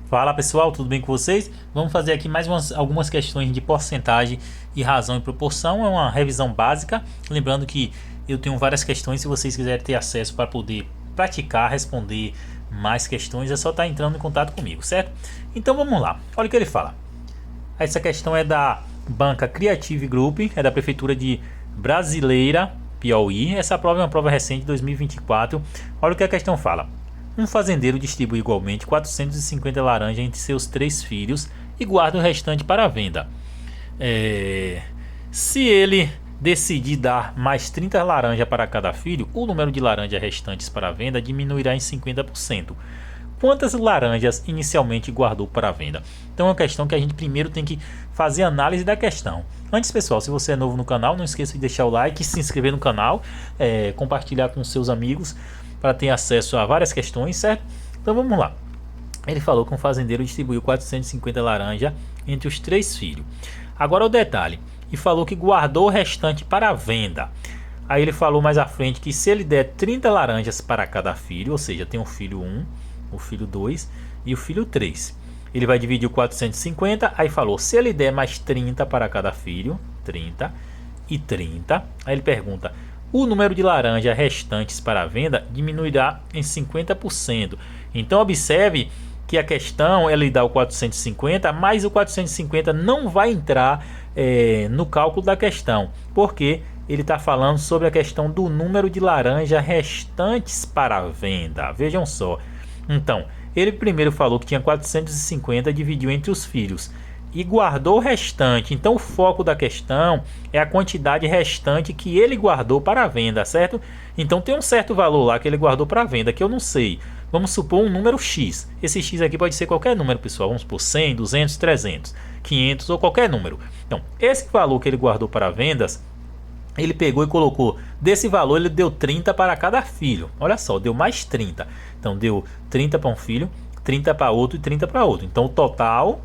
Fala pessoal, tudo bem com vocês? Vamos fazer aqui mais algumas questões de porcentagem e razão e proporção. É uma revisão básica. Lembrando que eu tenho várias questões. Se vocês quiserem ter acesso para poder praticar, responder mais questões, é só estar entrando em contato comigo, certo? Então vamos lá. Olha o que ele fala. Essa questão é da banca Creative Group, é da Prefeitura de Brasileira, Piauí. Essa prova é uma prova recente de 2024. Olha o que a questão fala. Um fazendeiro distribui igualmente 450 laranjas entre seus 3 filhos e guarda o restante para a venda. Se ele decidir dar mais 30 laranjas para cada filho, o número de laranjas restantes para a venda diminuirá em 50%. Quantas laranjas inicialmente guardou para a venda? Então é uma questão que a gente primeiro tem que fazer análise da questão. Antes, pessoal, se você é novo no canal, não esqueça de deixar o like, se inscrever no canal, compartilhar com seus amigos para ter acesso a várias questões, certo? Então vamos lá. Ele falou que um fazendeiro distribuiu 450 laranjas entre os 3 filhos. Agora o detalhe, e falou que guardou o restante para a venda. Aí ele falou mais à frente que se ele der 30 laranjas para cada filho, ou seja, tem o filho 1, o filho 2 e o filho 3. Ele vai dividir o 450, aí falou, se ele der mais 30 para cada filho, 30 e 30, aí ele pergunta, o número de laranjas restantes para a venda diminuirá em 50%. Então observe que a questão ela lhe dá o 450, mas o 450 não vai entrar no cálculo da questão, porque ele está falando sobre a questão do número de laranjas restantes para a venda. Vejam só. Então, ele primeiro falou que tinha 450, dividiu entre os filhos e guardou o restante. Então o foco da questão é a quantidade restante que ele guardou para a venda, certo? Então tem um certo valor lá que ele guardou para a venda, que eu não sei. Vamos supor um número X. Esse X aqui pode ser qualquer número, pessoal. Vamos supor 100, 200, 300, 500 ou qualquer número. Então, esse valor que ele guardou para vendas, ele pegou e colocou, desse valor ele deu 30 para cada filho. Olha só, deu mais 30. Então deu 30 para um filho, 30 para outro e 30 para outro. Então o total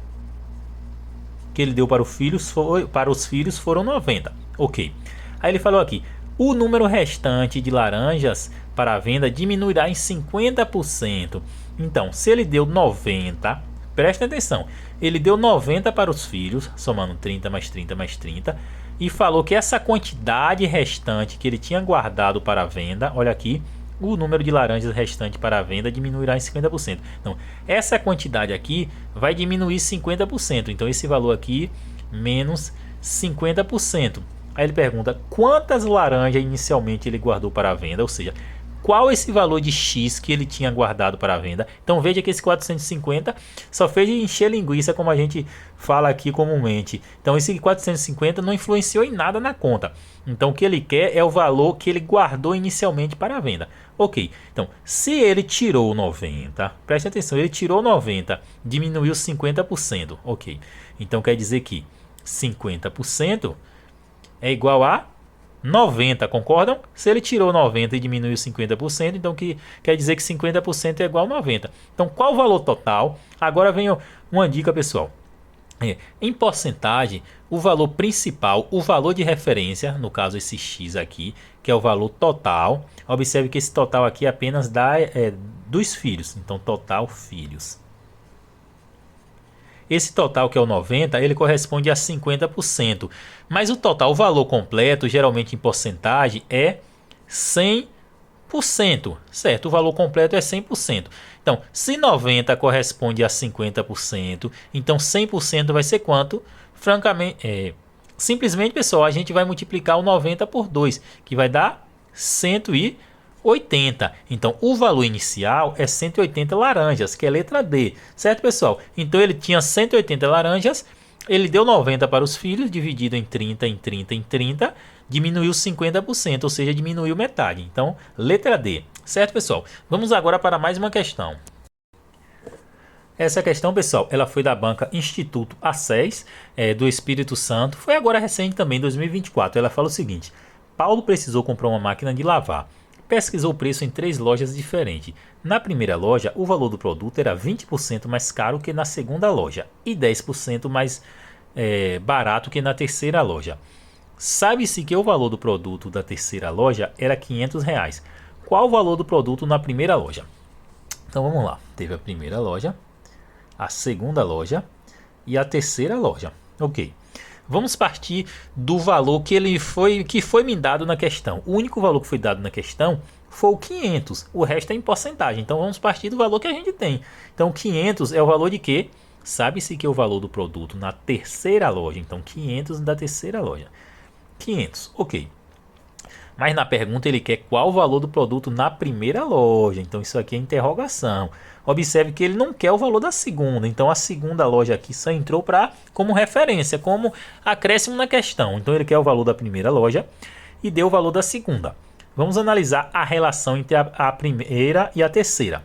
que ele deu para os filhos foram 90. Ok. Aí ele falou aqui, o número restante de laranjas para a venda diminuirá em 50%. Então, se ele deu 90, presta atenção, ele deu 90 para os filhos, somando 30 mais 30 mais 30, e falou que essa quantidade restante que ele tinha guardado para a venda, olha aqui, o número de laranjas restante para a venda diminuirá em 50%. Então, essa quantidade aqui vai diminuir 50%. Então, esse valor aqui, menos 50%. Aí ele pergunta, quantas laranjas inicialmente ele guardou para a venda? Ou seja, qual esse valor de X que ele tinha guardado para a venda? Então veja que esse 450 só fez encher linguiça, como a gente fala aqui comumente. Então esse 450 não influenciou em nada na conta. Então o que ele quer é o valor que ele guardou inicialmente para a venda. Ok, então se ele tirou 90, preste atenção, ele tirou 90, diminuiu 50%. Ok, então quer dizer que 50% é igual a 90, concordam? Se ele tirou 90 e diminuiu 50%, então quer dizer que 50% é igual a 90. Então qual o valor total? Agora vem uma dica, pessoal. Em porcentagem, o valor principal, o valor de referência, no caso esse X aqui, que é o valor total. Observe que esse total aqui é apenas dos filhos, então total filhos. Esse total que é o 90, ele corresponde a 50%. Mas o total, o valor completo, geralmente em porcentagem, é 100%. Certo? O valor completo é 100%. Então, se 90 corresponde a 50%, então 100% vai ser quanto? Francamente, simplesmente, pessoal, a gente vai multiplicar o 90 por 2, que vai dar 180. Então o valor inicial é 180 laranjas, que é a letra D, certo, pessoal? Então ele tinha 180 laranjas, ele deu 90 para os filhos, dividido em 30, em 30, em 30, diminuiu 50%, ou seja, diminuiu metade. Então, letra D, certo, pessoal? Vamos agora para mais uma questão. Essa questão, pessoal, ela foi da banca Instituto Assis, do Espírito Santo. Foi agora recente também, 2024. Ela fala o seguinte, Paulo precisou comprar uma máquina de lavar. Pesquisou o preço em 3 lojas diferentes. Na primeira loja, o valor do produto era 20% mais caro que na segunda loja e 10% mais barato que na terceira loja. Sabe-se que o valor do produto da terceira loja era R$ 500. Qual o valor do produto na primeira loja? Então vamos lá. Teve a primeira loja, a segunda loja e a terceira loja. Ok. Vamos partir do valor que foi me dado na questão. O único valor que foi dado na questão foi o 500. O resto é em porcentagem. Então vamos partir do valor que a gente tem. Então 500 é o valor de quê? Sabe-se que é o valor do produto na terceira loja. Então 500 da terceira loja. 500, ok. Mas na pergunta ele quer qual o valor do produto na primeira loja. Então isso aqui é interrogação. Observe que ele não quer o valor da segunda. Então a segunda loja aqui só entrou como referência, como acréscimo na questão. Então ele quer o valor da primeira loja e deu o valor da segunda. Vamos analisar a relação entre a primeira e a terceira.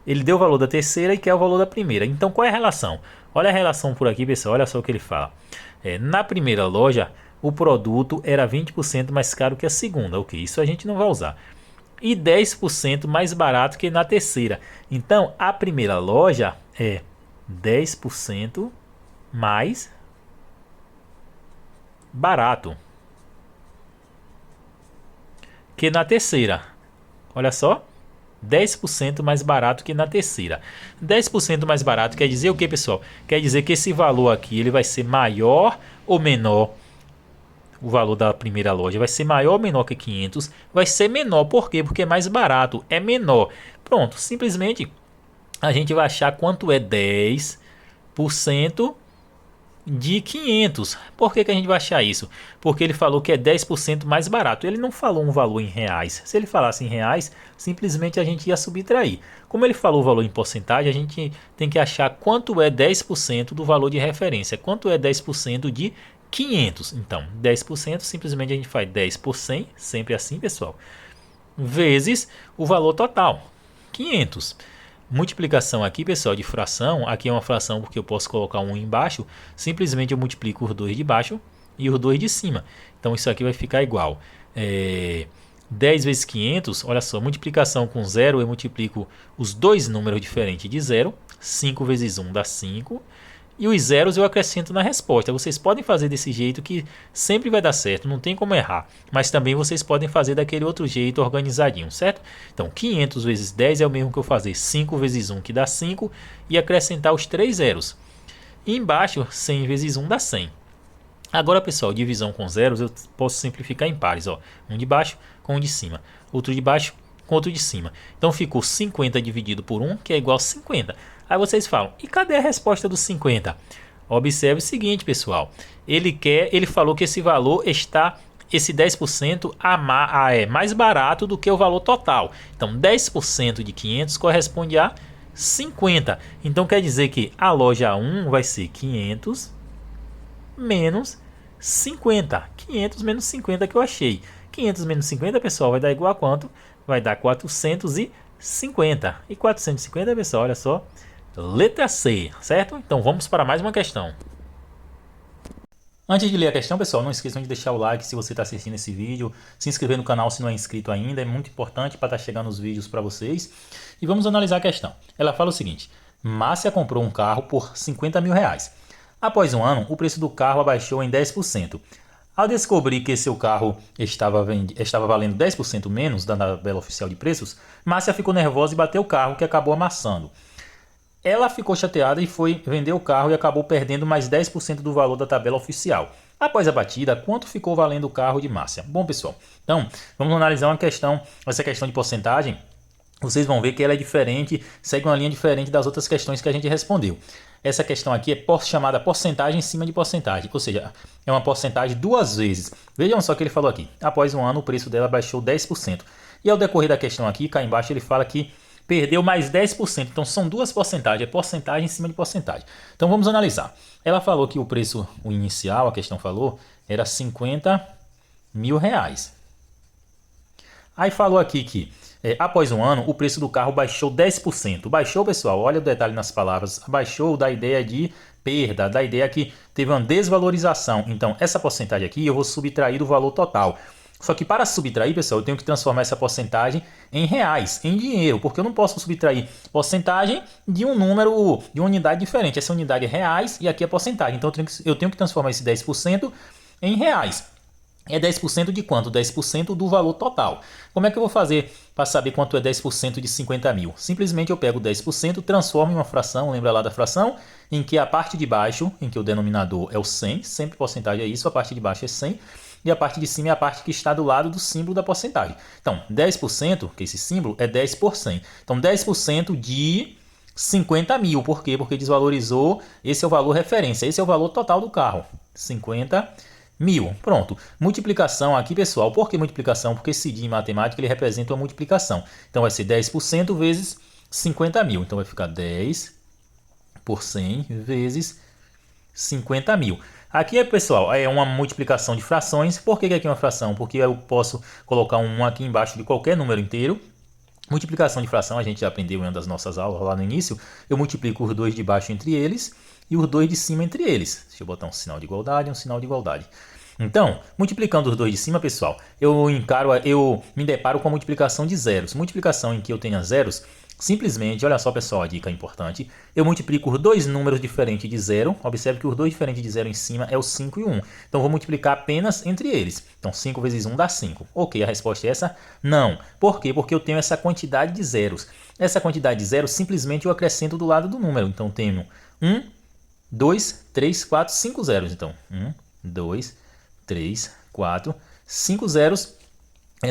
Ele deu o valor da terceira e quer o valor da primeira. Então qual é a relação? Olha a relação por aqui, pessoal. Olha só o que ele fala. Na primeira loja, o produto era 20% mais caro que a segunda. Ok, isso a gente não vai usar. E 10% mais barato que na terceira. Então, a primeira loja é 10% mais barato que na terceira. Olha só. 10% mais barato que na terceira. 10% mais barato quer dizer o que, pessoal? Quer dizer que esse valor aqui ele vai ser maior ou menor. O valor da primeira loja vai ser maior ou menor que 500? Vai ser menor. Por quê? Porque é mais barato. É menor. Pronto. Simplesmente a gente vai achar quanto é 10% de 500. Por que a gente vai achar isso? Porque ele falou que é 10% mais barato. Ele não falou um valor em reais. Se ele falasse em reais, simplesmente a gente ia subtrair. Como ele falou o valor em porcentagem, a gente tem que achar quanto é 10% do valor de referência. Quanto é 10% de 500. Então, 10%, simplesmente a gente faz 10 por 100, sempre assim, pessoal, vezes o valor total, 500. Multiplicação aqui, pessoal, de fração. Aqui é uma fração porque eu posso colocar um embaixo. Simplesmente eu multiplico os dois de baixo e os dois de cima. Então, isso aqui vai ficar igual. 10 vezes 500, olha só, multiplicação com 0, eu multiplico os dois números diferentes de 0. 5 vezes 1 dá 5. E os zeros eu acrescento na resposta. Vocês podem fazer desse jeito que sempre vai dar certo, não tem como errar. Mas também vocês podem fazer daquele outro jeito organizadinho, certo? Então 500 vezes 10 é o mesmo que eu fazer 5 vezes 1 que dá 5 e acrescentar os 3 zeros. E embaixo 100 vezes 1 dá 100. Agora, pessoal, divisão com zeros eu posso simplificar em pares. Ó. Um de baixo com um de cima, outro de baixo com outro de cima. Então ficou 50 dividido por 1, que é igual a 50. Aí vocês falam, e cadê a resposta dos 50? Observe o seguinte, pessoal. Ele falou que esse valor está, esse 10% é mais barato do que o valor total. Então 10% de 500 corresponde a 50. Então quer dizer que a loja 1 vai ser 500 menos 50. 500 menos 50 que eu achei. 500 menos 50, pessoal, vai dar igual a quanto? Vai dar 450. E 450, pessoal, olha só. Letra C, certo? Então vamos para mais uma questão. Antes de ler a questão, pessoal, não esqueçam de deixar o like se você está assistindo esse vídeo, se inscrever no canal se não é inscrito ainda, é muito importante para estar chegando os vídeos para vocês. E vamos analisar a questão. Ela fala o seguinte: Márcia comprou um carro por 50 mil reais. Após um ano, o preço do carro abaixou em 10%. Ao descobrir que seu carro estava valendo 10% menos da tabela oficial de preços, Márcia ficou nervosa e bateu o carro, que acabou amassando. Ela ficou chateada e foi vender o carro e acabou perdendo mais 10% do valor da tabela oficial. Após a batida, quanto ficou valendo o carro de Márcia? Bom, pessoal, então vamos analisar essa questão de porcentagem. Vocês vão ver que ela é diferente, segue uma linha diferente das outras questões que a gente respondeu. Essa questão aqui é chamada porcentagem em cima de porcentagem, ou seja, é uma porcentagem duas vezes. Vejam só o que ele falou aqui. Após um ano, o preço dela baixou 10%. E ao decorrer da questão aqui, cá embaixo, ele fala que perdeu mais 10%. Então são duas porcentagens, é porcentagem em cima de porcentagem. Então vamos analisar. Ela falou que o preço inicial, a questão falou, era 50 mil reais. Aí falou aqui que após um ano o preço do carro baixou 10%. Baixou, pessoal, olha o detalhe nas palavras. Baixou da ideia de perda, da ideia que teve uma desvalorização. Então essa porcentagem aqui eu vou subtrair do valor total. Só que para subtrair, pessoal, eu tenho que transformar essa porcentagem em reais, em dinheiro, porque eu não posso subtrair porcentagem de um número, de uma unidade diferente. Essa unidade é reais e aqui é porcentagem. Então eu tenho que transformar esse 10% em reais. É 10% de quanto? 10% do valor total. Como é que eu vou fazer para saber quanto é 10% de 50 mil? Simplesmente eu pego 10%, transformo em uma fração, lembra lá da fração? Em que a parte de baixo, em que o denominador é o 100, sempre porcentagem é isso, a parte de baixo é 100, e a parte de cima é a parte que está do lado do símbolo da porcentagem. Então, 10%, que esse símbolo é 10 por 100. Então, 10% de 50 mil. Por quê? Porque desvalorizou, esse é o valor referência, esse é o valor total do carro. 50 mil. Pronto. Multiplicação aqui, pessoal. Por que multiplicação? Porque esse dia em matemática ele representa uma multiplicação. Então vai ser 10% vezes 50 mil. Então vai ficar 10 por 100 vezes 50 mil. Aqui, pessoal, é uma multiplicação de frações. Por que aqui é uma fração? Porque eu posso colocar um 1 aqui embaixo de qualquer número inteiro. Multiplicação de fração, a gente já aprendeu em uma das nossas aulas lá no início. Eu multiplico os dois de baixo entre eles e os dois de cima entre eles. Deixa eu botar um sinal de igualdade e um sinal de igualdade. Então, multiplicando os dois de cima, pessoal, eu me deparo com a multiplicação de zeros. Multiplicação em que eu tenha zeros, simplesmente, olha só, pessoal, a dica importante, eu multiplico os dois números diferentes de zero. Observe que os dois diferentes de zero em cima é o 5 e 1. Então, vou multiplicar apenas entre eles. Então, 5 vezes 1 dá 5. Ok, a resposta é essa? Não. Por quê? Porque eu tenho essa quantidade de zeros. Essa quantidade de zeros, simplesmente eu acrescento do lado do número. Então, tenho 1, 2, 3, 4, 5 zeros. Então, 1, 2, 3, 4, 5 zeros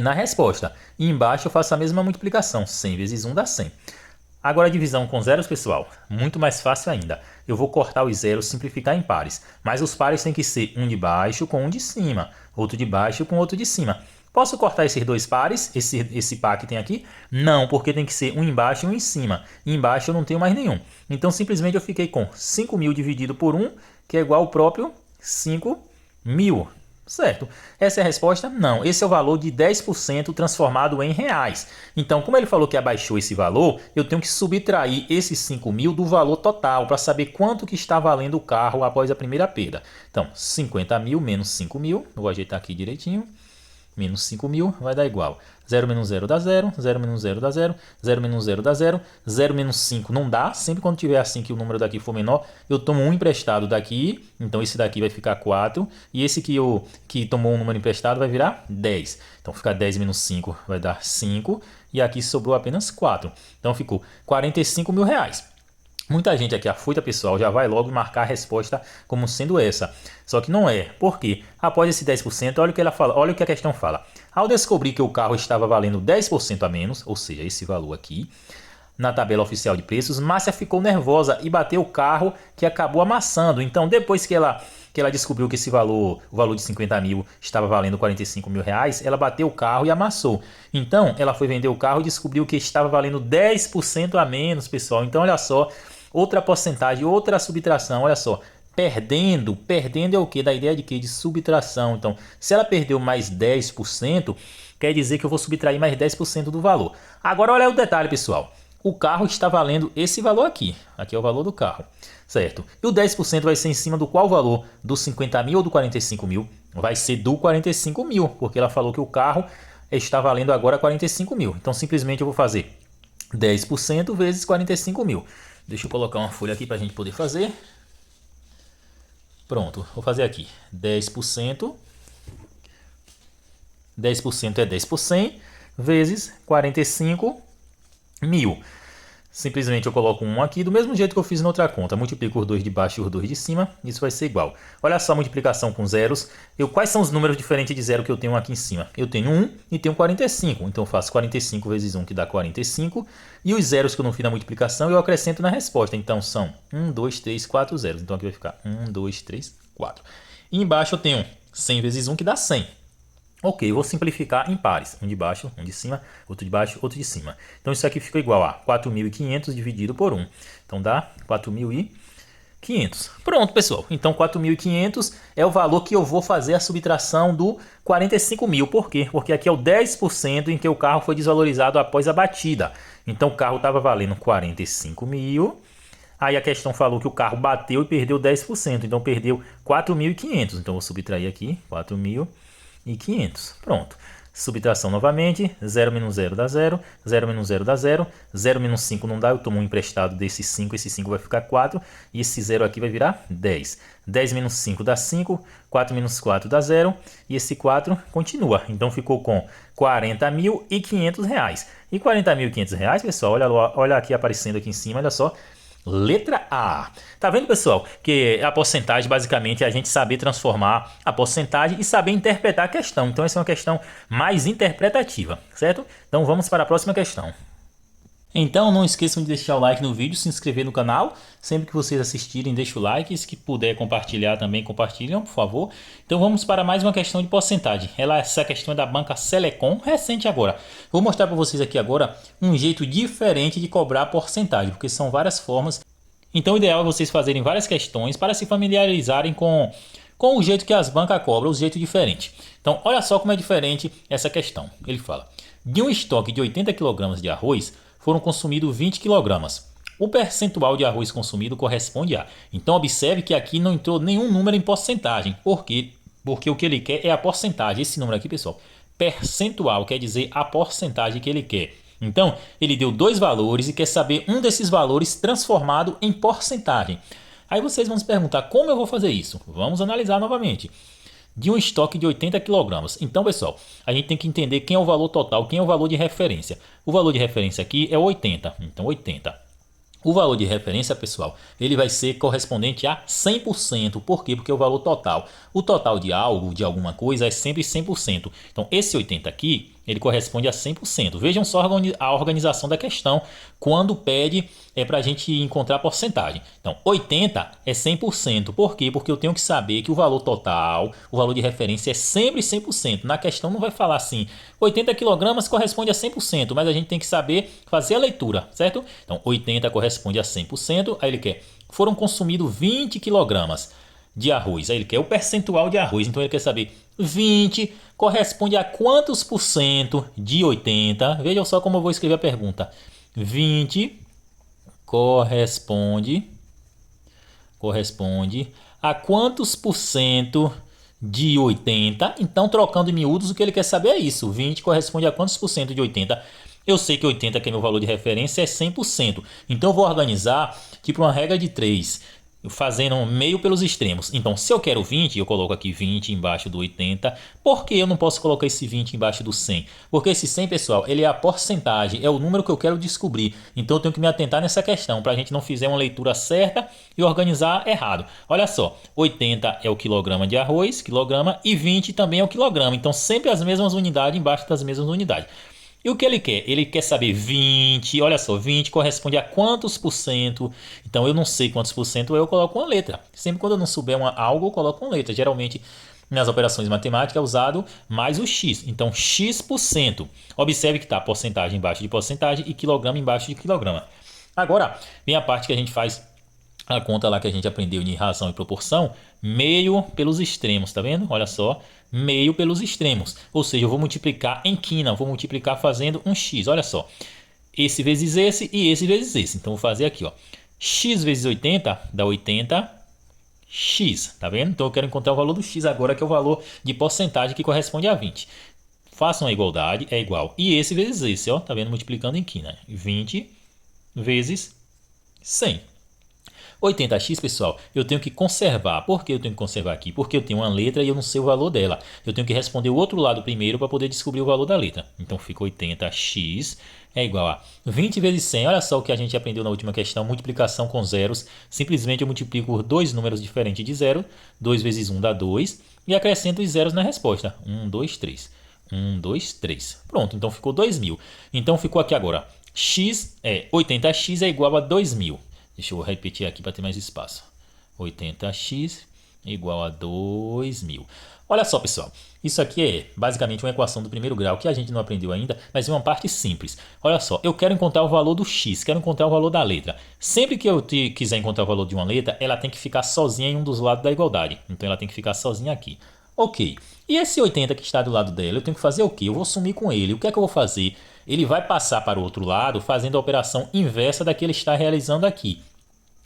na resposta. E embaixo eu faço a mesma multiplicação. 100 vezes 1 dá 100. Agora a divisão com zeros, pessoal, muito mais fácil ainda. Eu vou cortar os zeros, simplificar em pares. Mas os pares têm que ser um de baixo com um de cima. Outro de baixo com outro de cima. Posso cortar esses dois pares, esse par que tem aqui? Não, porque tem que ser um embaixo e um em cima. E embaixo eu não tenho mais nenhum. Então simplesmente eu fiquei com 5 mil dividido por 1, que é igual ao próprio 5 mil. Certo. Essa é a resposta? Não. Esse é o valor de 10% transformado em reais. Então, como ele falou que abaixou esse valor, eu tenho que subtrair esses 5 mil do valor total para saber quanto que está valendo o carro após a primeira perda. Então, 50 mil menos 5 mil, eu vou ajeitar aqui direitinho, menos 5 mil vai dar igual. 0 menos 0 dá 0, 0 menos 0 dá 0, 0 menos 0 dá 0, 0 menos 5 não dá. Sempre quando tiver assim que o número daqui for menor, eu tomo um emprestado daqui, então esse daqui vai ficar 4, e esse que tomou um número emprestado vai virar 10. Então fica 10 menos 5 vai dar 5, e aqui sobrou apenas 4. Então ficou 45 mil reais. Muita gente aqui afoita, pessoal, já vai logo marcar a resposta como sendo essa. Só que não é. Por quê? Após esse 10%, olha o que ela fala, olha o que a questão fala. Ao descobrir que o carro estava valendo 10% a menos, ou seja, esse valor aqui, na tabela oficial de preços, Márcia ficou nervosa e bateu o carro, que acabou amassando. Então, depois que ela descobriu que esse valor, o valor de 50 mil, estava valendo 45 mil reais, ela bateu o carro e amassou. Então, ela foi vender o carro e descobriu que estava valendo 10% a menos, pessoal. Então, olha só, outra porcentagem, outra subtração, olha só. Perdendo é o que? Da ideia de quê? De subtração. Então, se ela perdeu mais 10%, quer dizer que eu vou subtrair mais 10% do valor. Agora, olha o detalhe, pessoal. O carro está valendo esse valor aqui. Aqui é o valor do carro, certo? E o 10% vai ser em cima do qual valor? Do 50 mil ou do 45 mil? Vai ser do 45 mil, porque ela falou que o carro está valendo agora 45 mil. Então, simplesmente eu vou fazer 10% vezes 45 mil. Deixa eu colocar uma folha aqui para a gente poder fazer. Pronto, vou fazer aqui. 10%. 10% é 10 por 100 vezes 45 mil. Simplesmente eu coloco um aqui, do mesmo jeito que eu fiz na outra conta. Multiplico os dois de baixo e os dois de cima. Isso vai ser igual. Olha só a multiplicação com zeros. Quais são os números diferentes de zero que eu tenho aqui em cima? Eu tenho 1 e tenho 45. Então eu faço 45 vezes 1, que dá 45. E os zeros que eu não fiz na multiplicação, eu acrescento na resposta. Então são 1, 2, 3, 4 zeros. Então aqui vai ficar 1, 2, 3, 4. E embaixo eu tenho 100 vezes 1, que dá 100. Ok, vou simplificar em pares. Um de baixo, um de cima, outro de baixo, outro de cima. Então isso aqui fica igual a 4.500 dividido por 1. Então dá 4.500. Pronto, pessoal. Então 4.500 é o valor que eu vou fazer a subtração do 45 mil. Por quê? Porque aqui é o 10% em que o carro foi desvalorizado após a batida. Então o carro estava valendo 45 mil. Aí a questão falou que o carro bateu e perdeu 10%. Então perdeu 4.500. Então vou subtrair aqui 4.500. Pronto. Subtração novamente, 0 menos 0 dá 0, 0 menos 0 dá 0, 0 menos 5 não dá, eu tomo um emprestado desse 5, esse 5 vai ficar 4, e esse 0 aqui vai virar 10. 10 menos 5 dá 5, 4 menos 4 dá 0, e esse 4 continua. Então ficou com R$40.500. E R$40.500, pessoal, olha aqui aparecendo aqui em cima, olha só. Letra A. Tá vendo, pessoal? Que a porcentagem basicamente é a gente saber transformar a porcentagem e saber interpretar a questão. Então essa é uma questão mais interpretativa, certo? Então vamos para a próxima questão. Então não esqueçam de deixar o like no vídeo, se inscrever no canal. Sempre que vocês assistirem, deixa o like. Se puder compartilhar também, compartilham, por favor. Então vamos para mais uma questão de porcentagem. Essa questão é da banca Selecom, recente agora. Vou mostrar para vocês aqui agora um jeito diferente de cobrar a porcentagem, porque são várias formas. Então o ideal é vocês fazerem várias questões para se familiarizarem com o jeito que as bancas cobram, o jeito diferente. Então olha só como é diferente essa questão. Ele fala: de um estoque de 80 kg de arroz, foram consumidos 20 kg. O percentual de arroz consumido corresponde a... Então observe que aqui não entrou nenhum número em porcentagem. Por quê? Porque o que ele quer é a porcentagem. Esse número aqui, pessoal, percentual, quer dizer a porcentagem que ele quer. Então ele deu dois valores e quer saber um desses valores transformado em porcentagem. Aí vocês vão se perguntar, como eu vou fazer isso? Vamos analisar novamente. De um estoque de 80 kg. Então, pessoal, a gente tem que entender quem é o valor total, quem é o valor de referência. O valor de referência aqui é 80. Então, 80. O valor de referência, pessoal, ele vai ser correspondente a 100%. Por quê? Porque é o valor total. O total de algo, de alguma coisa, é sempre 100%. Então, esse 80 aqui, ele corresponde a 100%. Vejam só a organização da questão quando pede para a gente encontrar a porcentagem. Então, 80 é 100%. Por quê? Porque eu tenho que saber que o valor total, o valor de referência é sempre 100%. Na questão não vai falar assim, 80 kg corresponde a 100%, mas a gente tem que saber fazer a leitura, certo? Então, 80 corresponde a 100%, aí ele quer, foram consumidos 20 kg de arroz. Aí ele quer o percentual de arroz, então ele quer saber 20 corresponde a quantos por cento de 80? Vejam só como eu vou escrever a pergunta. 20 corresponde a quantos por cento de 80? Então, trocando em miúdos, o que ele quer saber é isso. 20 corresponde a quantos por cento de 80? Eu sei que 80, que é meu valor de referência, é 100%. Então, eu vou organizar tipo uma regra de 3. Fazendo meio pelos extremos. Então, se eu quero 20, eu coloco aqui 20 embaixo do 80. Por que eu não posso colocar esse 20 embaixo do 100? Porque esse 100, pessoal, ele é a porcentagem, é o número que eu quero descobrir. Então, eu tenho que me atentar nessa questão, para a gente não fazer uma leitura certa e organizar errado. Olha só, 80 é o quilograma de arroz, quilograma, e 20 também é o quilograma. Então, sempre as mesmas unidades embaixo das mesmas unidades. E o que ele quer? Ele quer saber 20, olha só, 20 corresponde a quantos por cento? Então eu não sei quantos por cento, eu coloco uma letra. Sempre quando eu não souber algo, eu coloco uma letra. Geralmente nas operações matemáticas é usado mais o x. Então x%. Observe que está porcentagem embaixo de porcentagem e quilograma embaixo de quilograma. Agora vem a parte que a gente faz a conta lá que a gente aprendeu de razão e proporção, meio pelos extremos, tá vendo? Olha só, meio pelos extremos. Ou seja, eu vou multiplicar em quina, vou multiplicar fazendo um x. Olha só, esse vezes esse e esse vezes esse. Então vou fazer aqui, ó, x vezes 80 dá 80x, tá vendo? Então eu quero encontrar o valor do x agora, que é o valor de porcentagem que corresponde a 20. Façam a igualdade, é igual. E esse vezes esse, ó, tá vendo? Multiplicando em quina. 20 vezes 100. 80x, pessoal, eu tenho que conservar. Por que eu tenho que conservar aqui? Porque eu tenho uma letra e eu não sei o valor dela. Eu tenho que responder o outro lado primeiro para poder descobrir o valor da letra. Então fica 80x é igual a 20 vezes 100. Olha só o que a gente aprendeu na última questão, multiplicação com zeros. Simplesmente eu multiplico por dois números diferentes de zero. 2 vezes 1 dá 2. E acrescento os zeros na resposta. 1, 2, 3. 1, 2, 3. Pronto, então ficou 2.000. Então ficou aqui agora. 80x é igual a 2.000. Deixa eu repetir aqui para ter mais espaço. 80x igual a 2.000. Olha só, pessoal. Isso aqui é basicamente uma equação do primeiro grau que a gente não aprendeu ainda, mas é uma parte simples. Olha só, eu quero encontrar o valor do x, quero encontrar o valor da letra. Sempre que eu quiser encontrar o valor de uma letra, ela tem que ficar sozinha em um dos lados da igualdade. Então ela tem que ficar sozinha aqui. Ok. E esse 80 que está do lado dela, eu tenho que fazer o quê? Eu vou sumir com ele. O que é que eu vou fazer? Ele vai passar para o outro lado fazendo a operação inversa da que ele está realizando aqui.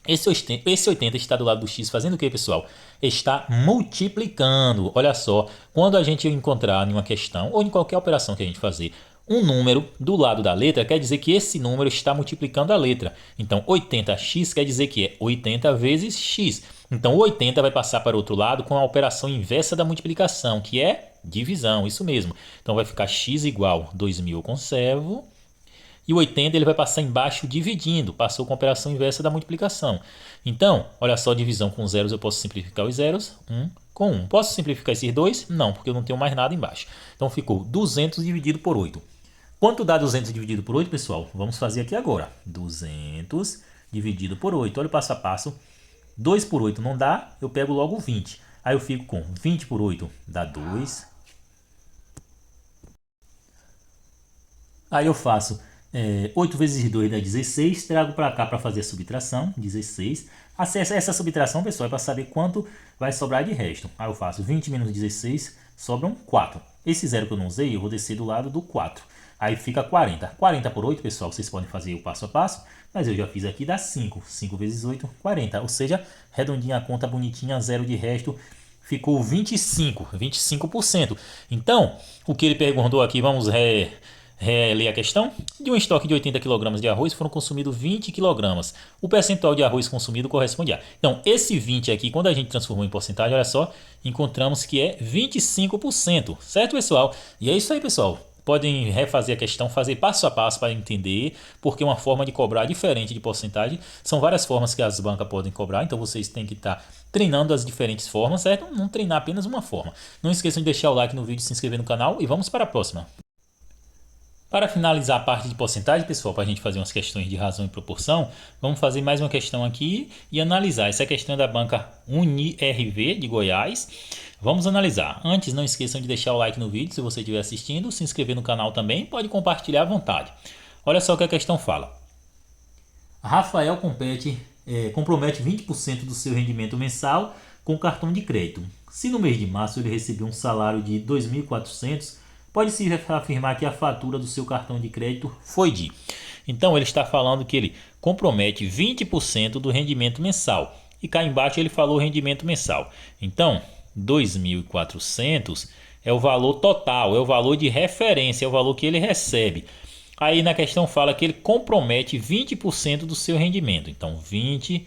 Esse 80 está do lado do x fazendo o que, pessoal? Está multiplicando. Olha só, quando a gente encontrar em uma questão ou em qualquer operação que a gente fazer um número do lado da letra, quer dizer que esse número está multiplicando a letra. Então 80x quer dizer que é 80 vezes x. Então o 80 vai passar para o outro lado com a operação inversa da multiplicação, que é divisão, isso mesmo. Então vai ficar x igual 2.000, eu conservo. E o 80 ele vai passar embaixo dividindo, passou com a operação inversa da multiplicação. Então, olha só, divisão com zeros, eu posso simplificar os zeros, 1 com 1. Posso simplificar esses dois? Não, porque eu não tenho mais nada embaixo. Então ficou 200 dividido por 8. Quanto dá 200 dividido por 8, pessoal? Vamos fazer aqui agora. 200 dividido por 8, olha o passo a passo. 2 por 8 não dá, eu pego logo 20. Aí eu fico com 20 por 8 dá 2. Aí eu faço 8 vezes 2 dá 16, trago para cá para fazer a subtração, 16. Acessa essa subtração, pessoal, é para saber quanto vai sobrar de resto. Aí eu faço 20 menos 16, sobram 4. Esse zero que eu não usei, eu vou descer do lado do 4. Aí fica 40. 40 por 8, pessoal, vocês podem fazer o passo a passo, mas eu já fiz aqui, dá 5. 5 vezes 8, 40. Ou seja, redondinha a conta bonitinha, zero de resto, ficou 25, 25%. Então, o que ele perguntou aqui, vamos reler a questão. De um estoque de 80 kg de arroz foram consumidos 20 kg. O percentual de arroz consumido corresponde a... Então, esse 20 aqui, quando a gente transformou em porcentagem, olha só, encontramos que é 25%. Certo, pessoal? E é isso aí, pessoal. Podem refazer a questão, fazer passo a passo para entender, porque uma forma de cobrar diferente de porcentagem. São várias formas que as bancas podem cobrar, então vocês têm que estar treinando as diferentes formas, certo? Não treinar apenas uma forma. Não esqueçam de deixar o like no vídeo, se inscrever no canal e vamos para a próxima. Para finalizar a parte de porcentagem, pessoal, para a gente fazer umas questões de razão e proporção, vamos fazer mais uma questão aqui e analisar. Essa questão é da banca UniRV de Goiás. Vamos analisar. Antes, não esqueçam de deixar o like no vídeo se você estiver assistindo, se inscrever no canal também, pode compartilhar à vontade. Olha só o que a questão fala. Rafael compromete 20% do seu rendimento mensal com cartão de crédito. Se no mês de março ele recebeu um salário de 2.400, pode-se afirmar que a fatura do seu cartão de crédito foi de... Então ele está falando que ele compromete 20% do rendimento mensal. E cá embaixo ele falou rendimento mensal. Então 2.400 é o valor total, é o valor de referência, é o valor que ele recebe. Aí na questão fala que ele compromete 20% do seu rendimento. Então 20%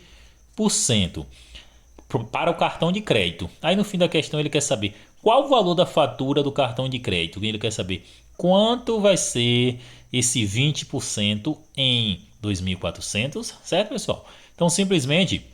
para o cartão de crédito. Aí no fim da questão ele quer saber qual o valor da fatura do cartão de crédito. Ele quer saber quanto vai ser esse 20% em 2.400, certo, pessoal? Então simplesmente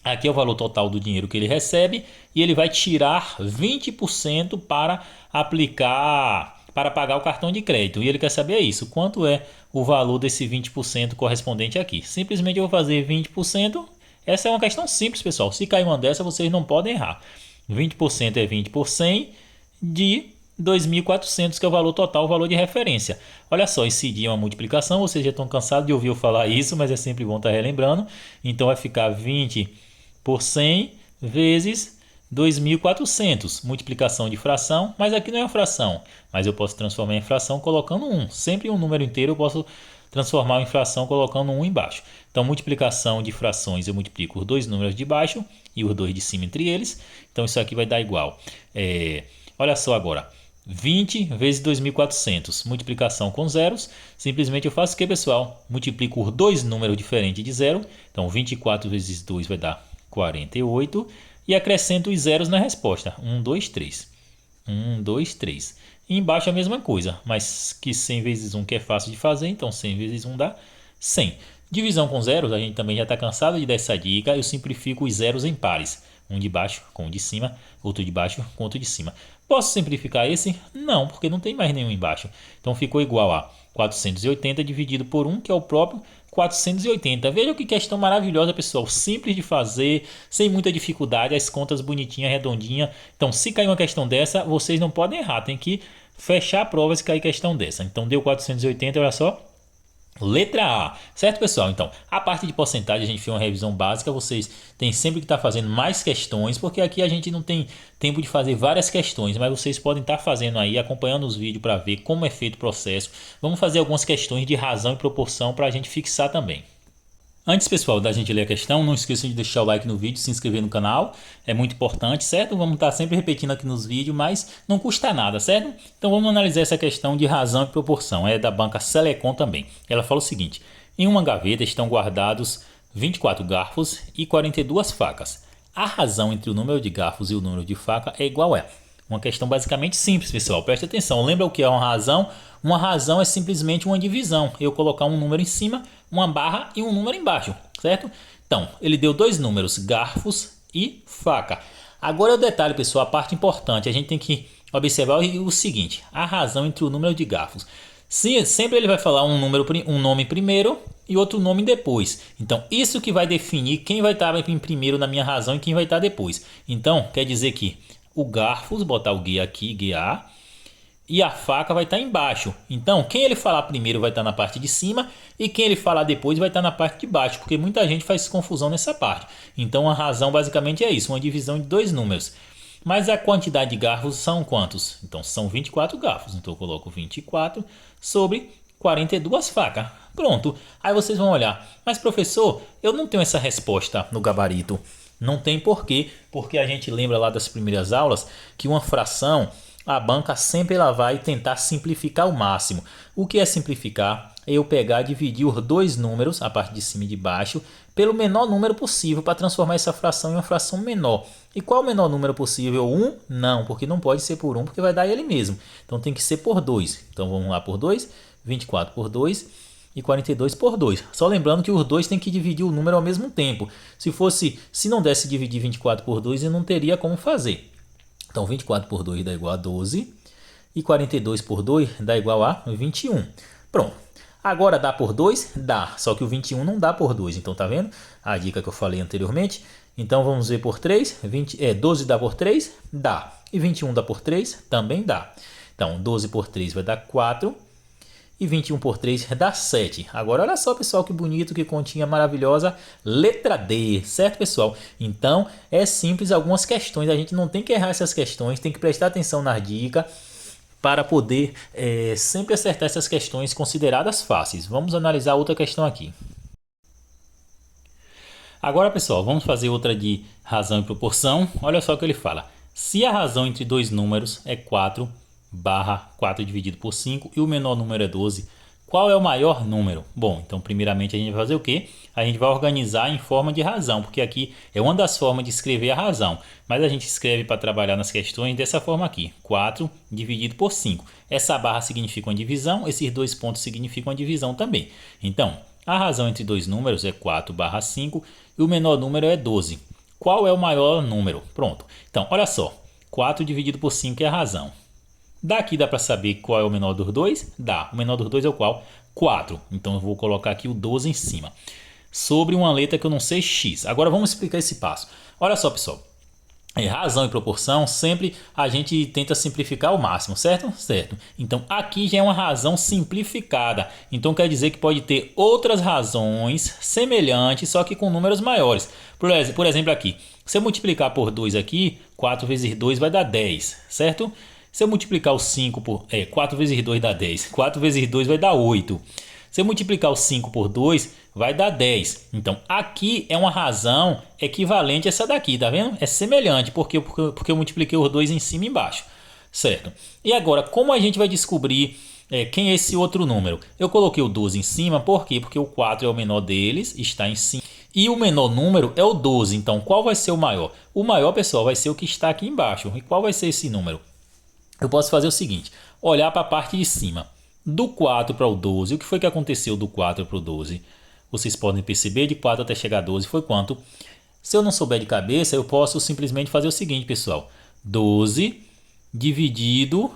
aqui é o valor total do dinheiro que ele recebe e ele vai tirar 20% para aplicar, para pagar o cartão de crédito. E ele quer saber isso, quanto é o valor desse 20% correspondente aqui. Simplesmente eu vou fazer 20%. Essa é uma questão simples, pessoal. Se cair uma dessa, vocês não podem errar. 20% é 20 por 100 de 2.400, que é o valor total, o valor de referência. Olha só, esse dia é uma multiplicação, vocês já estão cansados de ouvir eu falar isso, mas é sempre bom estar relembrando. Então vai ficar 20 por 100 vezes 2.400, multiplicação de fração, mas aqui não é uma fração, mas eu posso transformar em fração colocando 1. Sempre um número inteiro eu posso transformar em fração colocando 1 embaixo. Então multiplicação de frações, eu multiplico os dois números de baixo e os dois de cima entre eles. Então isso aqui vai dar igual, olha só agora, 20 vezes 2.400, multiplicação com zeros, simplesmente eu faço o que, pessoal? Multiplico os dois números diferentes de zero, então 24 vezes 2 vai dar 48 e acrescento os zeros na resposta, 1, 2, 3. 1, 2, 3. E embaixo a mesma coisa, mas que 100 vezes 1 que é fácil de fazer, então 100 vezes 1 dá 100. Divisão com zeros, a gente também já está cansado de dar essa dica, eu simplifico os zeros em pares. Um de baixo com o de cima, outro de baixo com outro de cima. Posso simplificar esse? Não, porque não tem mais nenhum embaixo. Então ficou igual a 480 dividido por 1, que é o próprio 480. Veja que questão maravilhosa, pessoal. Simples de fazer, sem muita dificuldade, as contas bonitinhas, redondinhas. Então se cair uma questão dessa, vocês não podem errar. Tem que fechar a prova se cair questão dessa. Então deu 480, olha só. Letra A, certo, pessoal? Então, a parte de porcentagem a gente fez uma revisão básica, vocês têm sempre que estar fazendo mais questões, porque aqui a gente não tem tempo de fazer várias questões, mas vocês podem estar fazendo aí, acompanhando os vídeos para ver como é feito o processo. Vamos fazer algumas questões de razão e proporção para a gente fixar também. Antes, pessoal, da gente ler a questão, não esqueça de deixar o like no vídeo, se inscrever no canal, é muito importante, certo? Vamos estar sempre repetindo aqui nos vídeos, mas não custa nada, certo? Então vamos analisar essa questão de razão e proporção, é da banca Selecon também. Ela fala o seguinte: em uma gaveta estão guardados 24 garfos e 42 facas. A razão entre o número de garfos e o número de faca é igual a... Uma questão basicamente simples, pessoal. Preste atenção. Lembra o que é uma razão? Uma razão é simplesmente uma divisão. Eu colocar um número em cima, uma barra e um número embaixo, certo? Então, ele deu dois números, garfos e faca. Agora o detalhe, pessoal, a parte importante. A gente tem que observar o seguinte. A razão entre o número de garfos. Sempre ele vai falar um nome primeiro e outro nome depois. Então, isso que vai definir quem vai estar em primeiro na minha razão e quem vai estar depois. Então, quer dizer que o garfos, botar o G aqui, GA, e a faca vai estar embaixo. Então, quem ele falar primeiro vai estar na parte de cima e quem ele falar depois vai estar na parte de baixo, porque muita gente faz confusão nessa parte. Então, a razão basicamente é isso, uma divisão de dois números. Mas a quantidade de garfos são quantos? Então, são 24 garfos. Então, eu coloco 24 sobre 42 facas. Pronto. Aí vocês vão olhar. Mas, professor, eu não tenho essa resposta no gabarito. Não tem porquê, porque a gente lembra lá das primeiras aulas que uma fração, a banca sempre ela vai tentar simplificar ao máximo. O que é simplificar? É eu pegar e dividir os dois números, a parte de cima e de baixo, pelo menor número possível para transformar essa fração em uma fração menor. E qual o menor número possível? 1? Não, porque não pode ser por 1, porque vai dar ele mesmo. Então tem que ser por 2. Então vamos lá por 2, 24 por 2 e 42 por 2. Só lembrando que os dois tem que dividir o número ao mesmo tempo. Se não desse dividir 24 por 2, eu não teria como fazer. Então 24 por 2 dá igual a 12 e 42 por 2 dá igual a 21. Pronto. Agora dá por 2? Dá, só que o 21 não dá por 2. Então tá vendo a dica que eu falei anteriormente? Então vamos ver por 3, 12 dá por 3? Dá. E 21 dá por 3? Também dá. Então 12 por 3 vai dar 4. E 21 por 3 dá 7. Agora olha só, pessoal, que bonito, que continha maravilhosa. Letra D, certo, pessoal? Então é simples algumas questões. A gente não tem que errar essas questões, tem que prestar atenção na dica para poder sempre acertar essas questões consideradas fáceis. Vamos analisar outra questão aqui. Agora, pessoal, vamos fazer outra de razão e proporção. Olha só o que ele fala. Se a razão entre dois números é 4 barra 4 dividido por 5 e o menor número é 12, qual é o maior número? Bom, então primeiramente a gente vai fazer o quê? A gente vai organizar em forma de razão, porque aqui é uma das formas de escrever a razão, mas a gente escreve para trabalhar nas questões dessa forma aqui, 4 dividido por 5. Essa barra significa uma divisão, esses dois pontos significam uma divisão também. Então, a razão entre dois números é 4 barra 5 e o menor número é 12. Qual é o maior número? Pronto. Então, olha só, 4 dividido por 5 é a razão. Daqui dá para saber qual é o menor dos dois? Dá. O menor dos dois é o qual? 4. Então eu vou colocar aqui o 12 em cima. Sobre uma letra que eu não sei, X. Agora vamos explicar esse passo. Olha só, pessoal. Razão e proporção, sempre a gente tenta simplificar ao máximo, certo? Certo. Então aqui já é uma razão simplificada. Então quer dizer que pode ter outras razões semelhantes, só que com números maiores. Por exemplo aqui, se eu multiplicar por 2 aqui, 4 vezes 2 vai dar 10, certo? Se eu multiplicar o 5 por... 4 vezes 2 dá 10. 4 vezes 2 vai dar 8. Se eu multiplicar o 5 por 2, vai dar 10. Então, aqui é uma razão equivalente a essa daqui, tá vendo? É semelhante, porque eu multipliquei os dois em cima e embaixo, certo? E agora, como a gente vai descobrir quem é esse outro número? Eu coloquei o 12 em cima, por quê? Porque o 4 é o menor deles, está em cima. E o menor número é o 12, então qual vai ser o maior? O maior, pessoal, vai ser o que está aqui embaixo. E qual vai ser esse número? Eu posso fazer o seguinte, olhar para a parte de cima, do 4 para o 12, o que foi que aconteceu do 4 para o 12? Vocês podem perceber, de 4 até chegar a 12 foi quanto? Se eu não souber de cabeça, eu posso simplesmente fazer o seguinte, pessoal, 12 dividido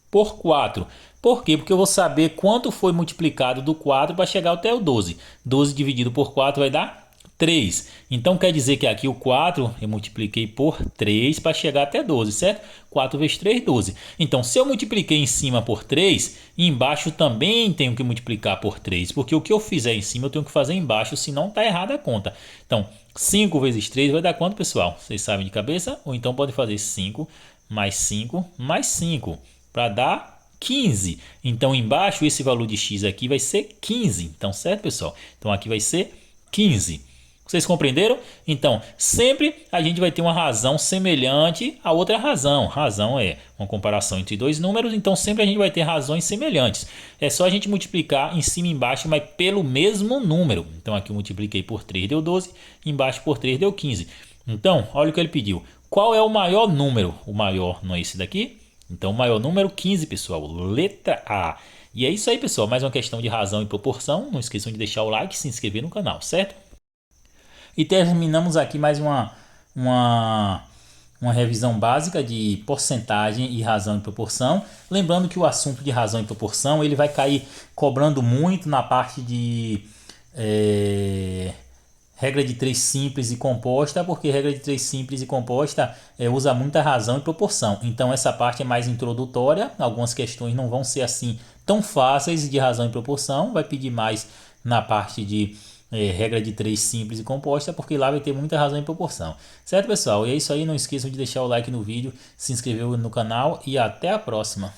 por 4. Por quê? Porque eu vou saber quanto foi multiplicado do 4 para chegar até o 12. 12 dividido por 4 vai dar 3. Então quer dizer que aqui o 4 eu multipliquei por 3 para chegar até 12, certo? 4 vezes 3, 12. Então se eu multipliquei em cima por 3, embaixo também tenho que multiplicar por 3, porque o que eu fizer em cima eu tenho que fazer embaixo, senão está errada a conta. Então 5 vezes 3 vai dar quanto, pessoal? Vocês sabem de cabeça? Ou então pode fazer 5 mais 5 mais 5 para dar 15. Então embaixo esse valor de x aqui vai ser 15. Então certo, pessoal? Então aqui vai ser 15. Vocês compreenderam? Então, sempre a gente vai ter uma razão semelhante a outra razão. Razão é uma comparação entre dois números, então sempre a gente vai ter razões semelhantes. É só a gente multiplicar em cima e embaixo, mas pelo mesmo número. Então aqui eu multipliquei por 3, deu 12, embaixo por 3 deu 15. Então, olha o que ele pediu. Qual é o maior número? O maior não é esse daqui? Então o maior número 15, pessoal. Letra A. E é isso aí, pessoal. Mais uma questão de razão e proporção. Não esqueçam de deixar o like e se inscrever no canal, certo? E terminamos aqui mais uma revisão básica de porcentagem e razão e proporção. Lembrando que o assunto de razão e proporção ele vai cair cobrando muito na parte de regra de 3 simples e composta, porque regra de 3 simples e composta usa muita razão e proporção. Então essa parte é mais introdutória, algumas questões não vão ser assim tão fáceis de razão e proporção, vai pedir mais na parte de regra de 3 simples e composta, porque lá vai ter muita razão e proporção. Certo, pessoal? E é isso aí, não esqueçam de deixar o like no vídeo, se inscrever no canal e até a próxima.